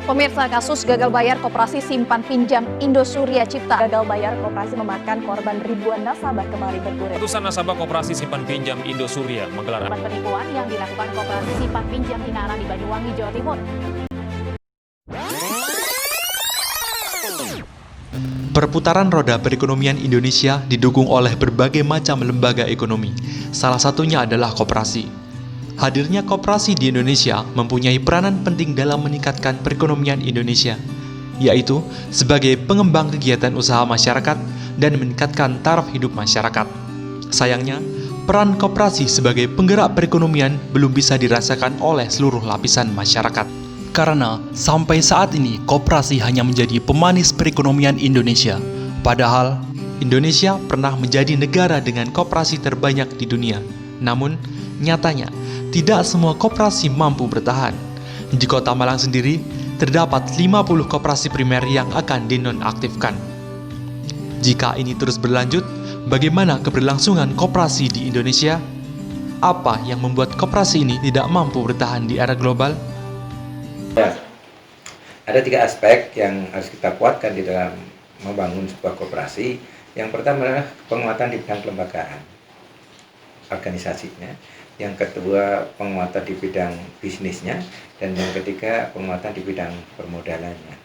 Pemirsa, kasus gagal bayar koperasi simpan pinjam Indosuria Cipta. Gagal bayar koperasi memakan korban ribuan nasabah kembali bergulir. Ratusan nasabah koperasi simpan pinjam Indosuria menggelar Penipuan yang dilakukan koperasi simpan pinjam Tinara di Banyuwangi, Jawa Timur. Perputaran roda perekonomian Indonesia didukung oleh berbagai macam lembaga ekonomi. Salah satunya adalah koperasi. Hadirnya koperasi di Indonesia mempunyai peranan penting dalam meningkatkan perekonomian Indonesia, yaitu sebagai pengembang kegiatan usaha masyarakat dan meningkatkan taraf hidup masyarakat. Sayangnya, peran koperasi sebagai penggerak perekonomian belum bisa dirasakan oleh seluruh lapisan masyarakat. Karena sampai saat ini koperasi hanya menjadi pemanis perekonomian Indonesia. Padahal Indonesia pernah menjadi negara dengan koperasi terbanyak di dunia. Namun nyatanya tidak semua koperasi mampu bertahan. Di Kota Malang sendiri terdapat 50 koperasi primer yang akan dinonaktifkan. Jika ini terus berlanjut, bagaimana keberlangsungan koperasi di Indonesia? Apa yang membuat koperasi ini tidak mampu bertahan di era global? Ya, ada 3 aspek yang harus kita kuatkan di dalam membangun sebuah koperasi. Yang pertama adalah penguatan di bidang kelembagaan, organisasinya. Yang kedua, penguatan di bidang bisnisnya. Dan yang ketiga, penguatan di bidang permodalannya.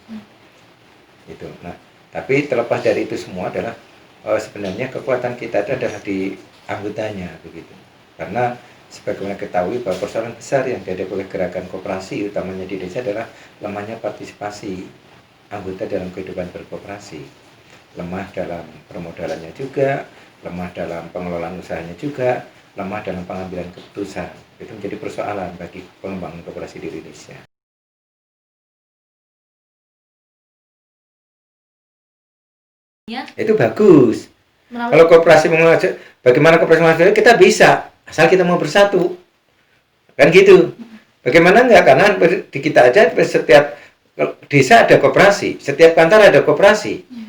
Itu. Nah, tapi terlepas dari itu semua adalah sebenarnya kekuatan kita itu adalah di anggotanya, begitu. Karena sebagaimana ketahui bahwa persoalan besar yang dihadapi oleh gerakan koperasi utamanya di desa adalah lemahnya partisipasi anggota dalam kehidupan berkoperasi, lemah dalam permodalannya juga, lemah dalam pengelolaan usahanya juga, lemah dalam pengambilan keputusan. Itu menjadi persoalan bagi pengembangan koperasi di Indonesia. Ya. Itu bagus. Kalau koperasi mengajak, bagaimana koperasi mengajak, kita bisa asal kita mau bersatu, kan gitu. Bagaimana enggak? Karena di kita aja setiap desa ada koperasi, setiap kantor ada koperasi.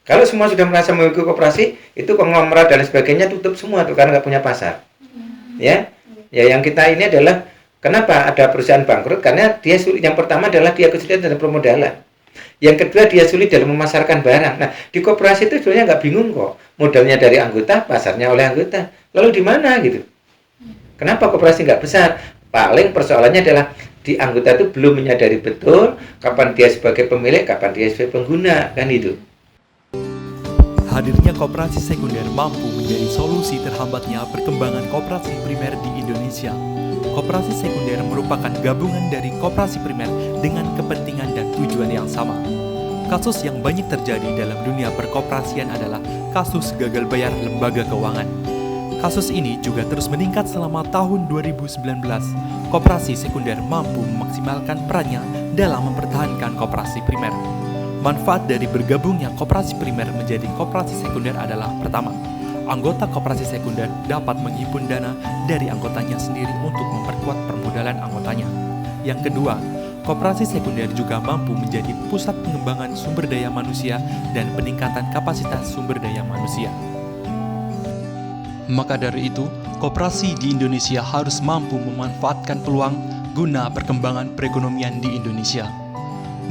Kalau semua sudah merasa memiliki koperasi, itu konglomerat dan sebagainya tutup semua tuh karena nggak punya pasar. Ya, yang kita ini adalah kenapa ada perusahaan bangkrut? Karena dia sulit. Yang pertama adalah dia kesulitan dalam permodalan. Yang kedua dia sulit dalam memasarkan barang. Nah, di koperasi itu sebenarnya nggak bingung kok. Modalnya dari anggota, pasarnya oleh anggota. Lalu di mana gitu? Kenapa koperasi nggak besar? Paling persoalannya adalah di anggota itu belum menyadari betul kapan dia sebagai pemilik, kapan dia sebagai pengguna, kan itu. Hadirnya koperasi sekunder mampu menjadi solusi terhambatnya perkembangan koperasi primer di Indonesia. Koperasi sekunder merupakan gabungan dari koperasi primer dengan kepentingan dan tujuan yang sama. Kasus yang banyak terjadi dalam dunia perkoperasian adalah kasus gagal bayar lembaga keuangan. Kasus ini juga terus meningkat selama tahun 2019. Koperasi sekunder mampu memaksimalkan perannya dalam mempertahankan koperasi primer. Manfaat dari bergabungnya koperasi primer menjadi koperasi sekunder adalah pertama, anggota koperasi sekunder dapat menghimpun dana dari anggotanya sendiri untuk memperkuat permodalan anggotanya. Yang kedua, koperasi sekunder juga mampu menjadi pusat pengembangan sumber daya manusia dan peningkatan kapasitas sumber daya manusia. Maka dari itu, koperasi di Indonesia harus mampu memanfaatkan peluang guna perkembangan perekonomian di Indonesia.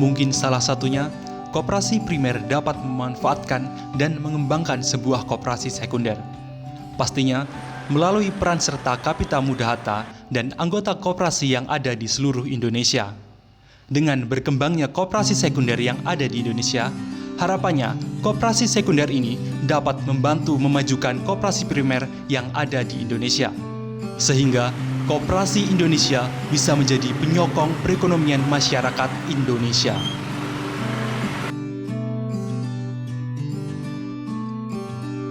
Mungkin salah satunya, koperasi primer dapat memanfaatkan dan mengembangkan sebuah koperasi sekunder. Pastinya, melalui peran serta Kapita Muda Hatta dan anggota koperasi yang ada di seluruh Indonesia. Dengan berkembangnya koperasi sekunder yang ada di Indonesia, harapannya koperasi sekunder ini dapat membantu memajukan koperasi primer yang ada di Indonesia. Sehingga koperasi Indonesia bisa menjadi penyokong perekonomian masyarakat Indonesia.